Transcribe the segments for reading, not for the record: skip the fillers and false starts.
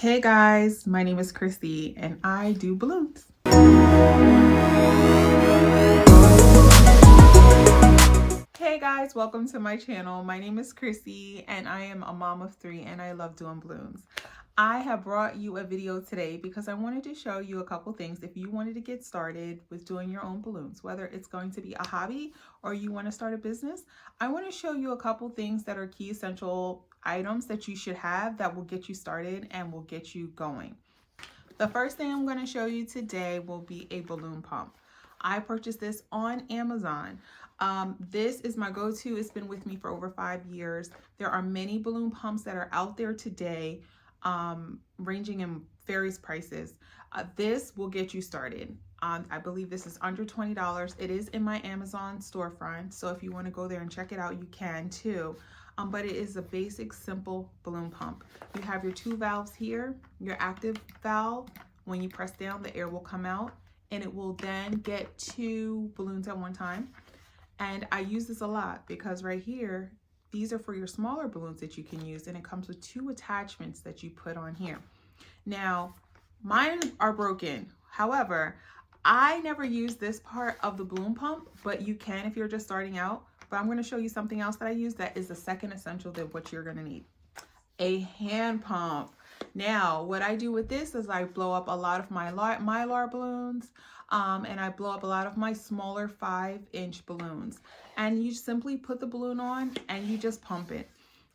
Hey guys, my name is Chrissy and I do balloons. Hey guys, welcome to my channel. My name is Chrissy and I am a mom of 3 and I love doing balloons. I have brought you a video today because I wanted to show you a couple things if you wanted to get started with doing your own balloons, whether it's going to be a hobby or you want to start a business. I want to show you a couple things that are key essential items that you should have that will get you started and will get you going. The first thing I'm going to show you today will be a balloon pump. I purchased this on Amazon. This is my go-to. It's been with me for over 5 years. There are many balloon pumps that are out there today, ranging in various prices. This will get you started. I believe this is under $20. It is in my Amazon storefront, so if you want to go there and check it out, you can too. But it is a basic, simple balloon pump. You have your 2 valves here. Your active valve, when you press down, the air will come out, and it will then get 2 balloons at one time. And I use this a lot because right here, these are for your smaller balloons that you can use, and it comes with 2 attachments that you put on here. Now, mine are broken. However, I never use this part of the balloon pump, but you can if you're just starting out. But I'm going to show you something else that I use that is the second essential that what you're going to need. A hand pump. Now, what I do with this is I blow up a lot of my Mylar balloons, and I blow up a lot of my smaller 5-inch balloons. And you simply put the balloon on and you just pump it.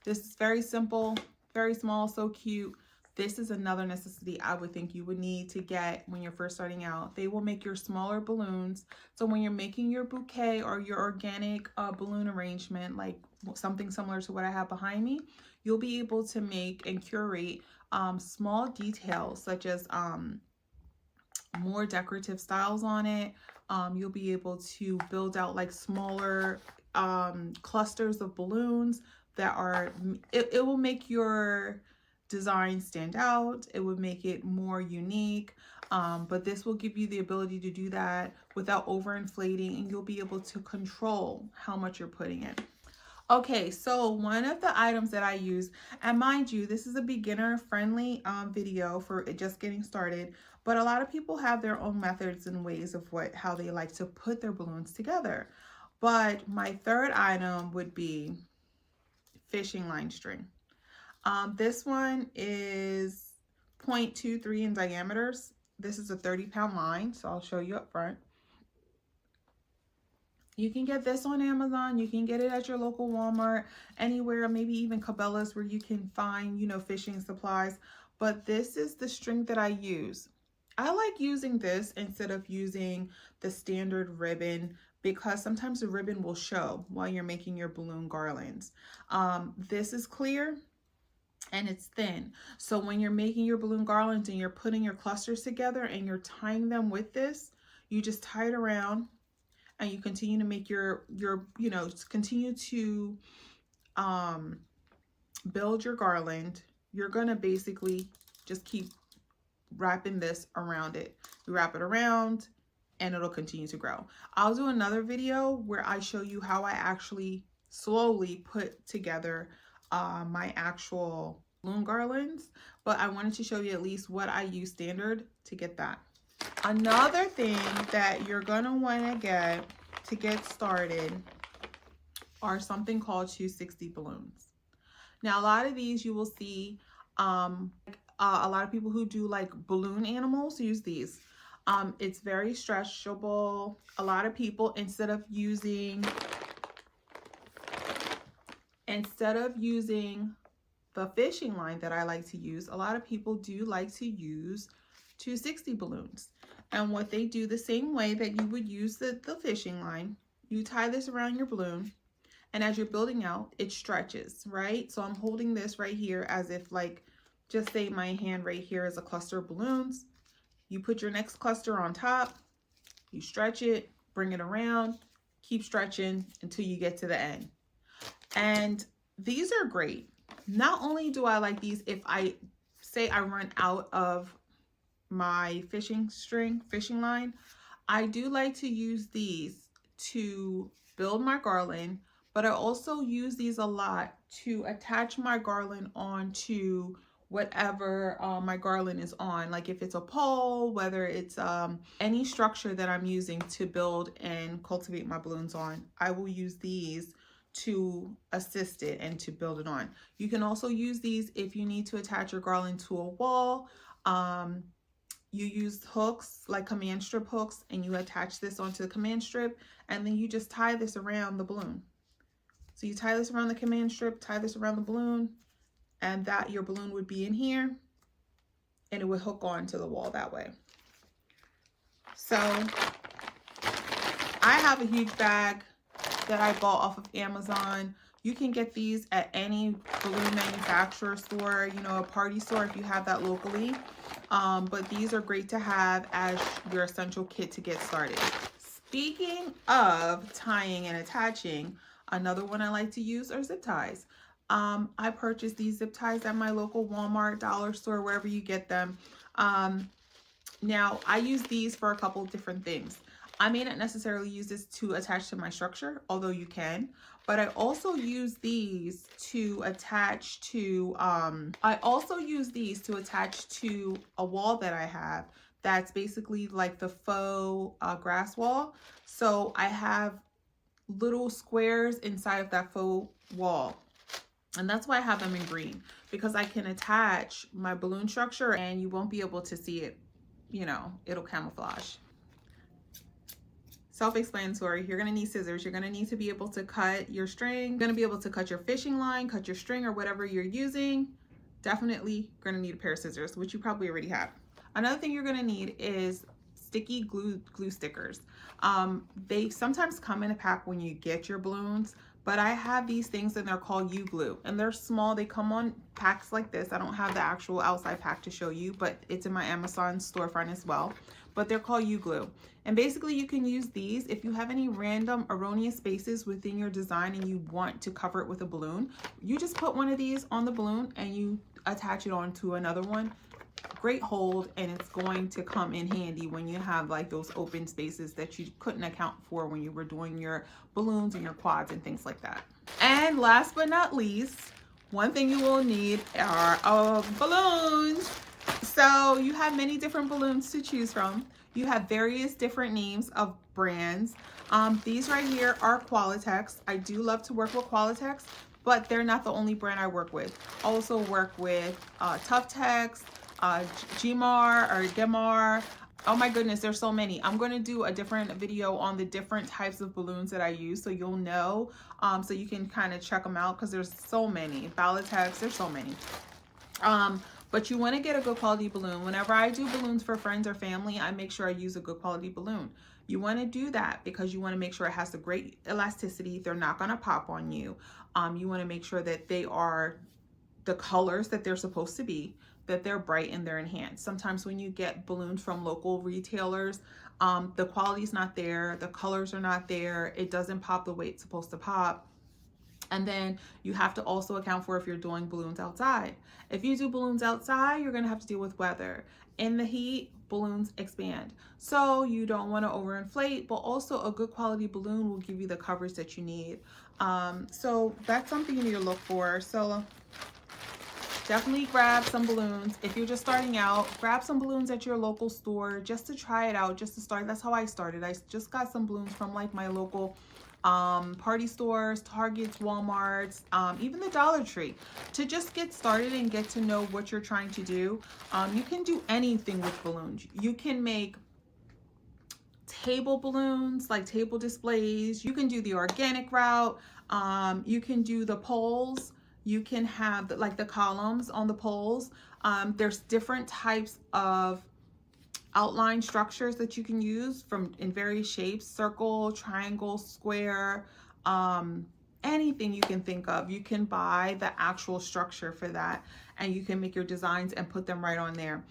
This is very simple, very small, so cute. This is another necessity I would think you would need to get when you're first starting out. They will make your smaller balloons. So when you're making your bouquet or your organic balloon arrangement, like something similar to what I have behind me, you'll be able to make and curate small details such as more decorative styles on it. You'll be able to build out like smaller clusters of balloons that are, it will make your design stand out. It would make it more unique, but this will give you the ability to do that without overinflating, and you'll be able to control how much you're putting in. Okay, so one of the items that I use, and mind you, this is a beginner friendly video for just getting started, but a lot of people have their own methods and ways of how they like to put their balloons together. But my third item would be fishing line string. This one is 0.23 in diameters. This is a 30-pound line, so I'll show you up front. You can get this on Amazon. You can get it at your local Walmart, anywhere, maybe even Cabela's where you can find, fishing supplies. But this is the string that I use. I like using this instead of using the standard ribbon because sometimes the ribbon will show while you're making your balloon garlands. This is clear and it's thin. So when you're making your balloon garlands and you're putting your clusters together and you're tying them with this, you just tie it around and you continue to make your continue to build your garland. You're gonna basically just keep wrapping this around it. You wrap it around and it'll continue to grow. I'll do another video where I show you how I actually slowly put together my actual balloon garlands, but I wanted to show you at least what I use standard to get that. Another thing that you're gonna want to get started are something called 260 balloons. Now, a lot of these you will see, a lot of people who do like balloon animals use these. It's very stretchable. A lot of people, instead of using the fishing line that I like to use, a lot of people do like to use 260 balloons. And what they do, the same way that you would use the fishing line, you tie this around your balloon, and as you're building out, it stretches, right? So I'm holding this right here as if, like, just say my hand right here is a cluster of balloons. You put your next cluster on top, you stretch it, bring it around, keep stretching until you get to the end. And these are great. Not only do I like these, if I say I run out of my fishing line, I do like to use these to build my garland, but I also use these a lot to attach my garland onto whatever my garland is on. Like if it's a pole, whether it's any structure that I'm using to build and cultivate my balloons on, I will use these to assist it and to build it on. You can also use these if you need to attach your garland to a wall. You use hooks, like command strip hooks, and you attach this onto the command strip, and then you just tie this around the balloon. So you tie this around the command strip, tie this around the balloon, and that your balloon would be in here, and it would hook on to the wall that way. So I have a huge bag that I bought off of Amazon. You can get these at any balloon manufacturer store, you know, a party store if you have that locally. But these are great to have as your essential kit to get started. Speaking of tying and attaching, another one I like to use are zip ties. I purchased these zip ties at my local Walmart, dollar store, wherever you get them. Now, I use these for a couple of different things. I may not necessarily use this to attach to my structure, although you can, but I also use these to attach to, a wall that I have that's basically like the faux grass wall. So I have little squares inside of that faux wall. And that's why I have them in green, because I can attach my balloon structure and you won't be able to see it, you know, it'll camouflage. Self-explanatory. You're going to need scissors. You're going to need to be able to cut your string. You're going to be able to cut your fishing line, cut your string, or whatever you're using. Definitely going to need a pair of scissors, which you probably already have. Another thing you're going to need is sticky glue stickers. They sometimes come in a pack when you get your balloons, but I have these things and they're called U-glue, and they're small. They come on packs like this. I don't have the actual outside pack to show you, but it's in my Amazon storefront as well. But they're called U-glue. And basically you can use these if you have any random erroneous spaces within your design and you want to cover it with a balloon. You just put one of these on the balloon and you attach it onto another one. Great hold, and it's going to come in handy when you have like those open spaces that you couldn't account for when you were doing your balloons and your quads and things like that. And last but not least, one thing you will need are balloons. So you have many different balloons to choose from. You have various different names of brands. These right here are 𝐒𝐂𝐈𝐀𝐋. I do love to work with 𝐒𝐂𝐈𝐃𝐋, but they're not the only brand I work with. I also work with 𝐿𝐻𝐻, 𝐺MAR or 𝐺MAR. Oh my goodness, there's so many. I'm going to do a different video on the different types of balloons that I use, so you'll know, so you can kind of check them out, because there's so many. 𝐿𝐻𝐻, there's so many. But you want to get a good quality balloon. Whenever I do balloons for friends or family, I make sure I use a good quality balloon. You want to do that because you want to make sure it has the great elasticity. They're not going to pop on you. You want to make sure that they are the colors that they're supposed to be, that they're bright and they're enhanced. Sometimes when you get balloons from local retailers, the quality's not there, the colors are not there, it doesn't pop the way it's supposed to pop. And then you have to also account for if you're doing balloons outside. If you do balloons outside, you're gonna have to deal with weather. In the heat, balloons expand. So you don't wanna overinflate, but also a good quality balloon will give you the coverage that you need. So that's something you need to look for. So definitely grab some balloons. If you're just starting out, grab some balloons at your local store just to try it out, just to start. That's how I started. I just got some balloons from like my local party stores, Targets, Walmarts, even the Dollar Tree, to just get started and get to know what you're trying to do. You can do anything with balloons. You can make table balloons, like table displays. You can do the organic route. You can do the poles. You can have like the columns on the poles. There's different types of outline structures that you can use in various shapes: circle, triangle, square, anything you can think of. You can buy the actual structure for that and you can make your designs and put them right on there.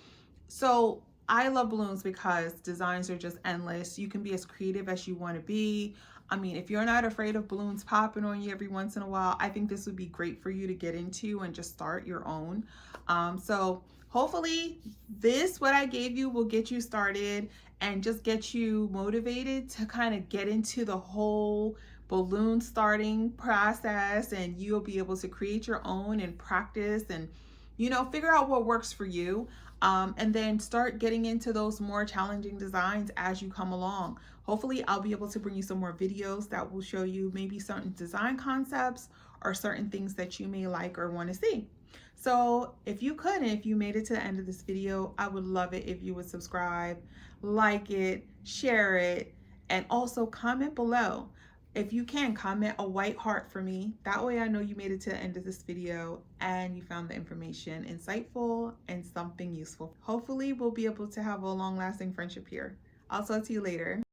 So I love balloons because designs are just endless. You can be as creative as you want to be. I mean, if you're not afraid of balloons popping on you every once in a while, I think this would be great for you to get into and just start your own. So hopefully what I gave you will get you started and just get you motivated to kind of get into the whole balloon starting process, and you'll be able to create your own and practice and You know, figure out what works for you, and then start getting into those more challenging designs as you come along. Hopefully I'll be able to bring you some more videos that will show you maybe certain design concepts or certain things that you may like or want to see. So if you could, and if you made it to the end of this video, I would love it if you would subscribe, like it, share it, and also comment below. If you can, comment a white heart for me. That way I know you made it to the end of this video and you found the information insightful and something useful. Hopefully we'll be able to have a long-lasting friendship here. I'll talk to you later.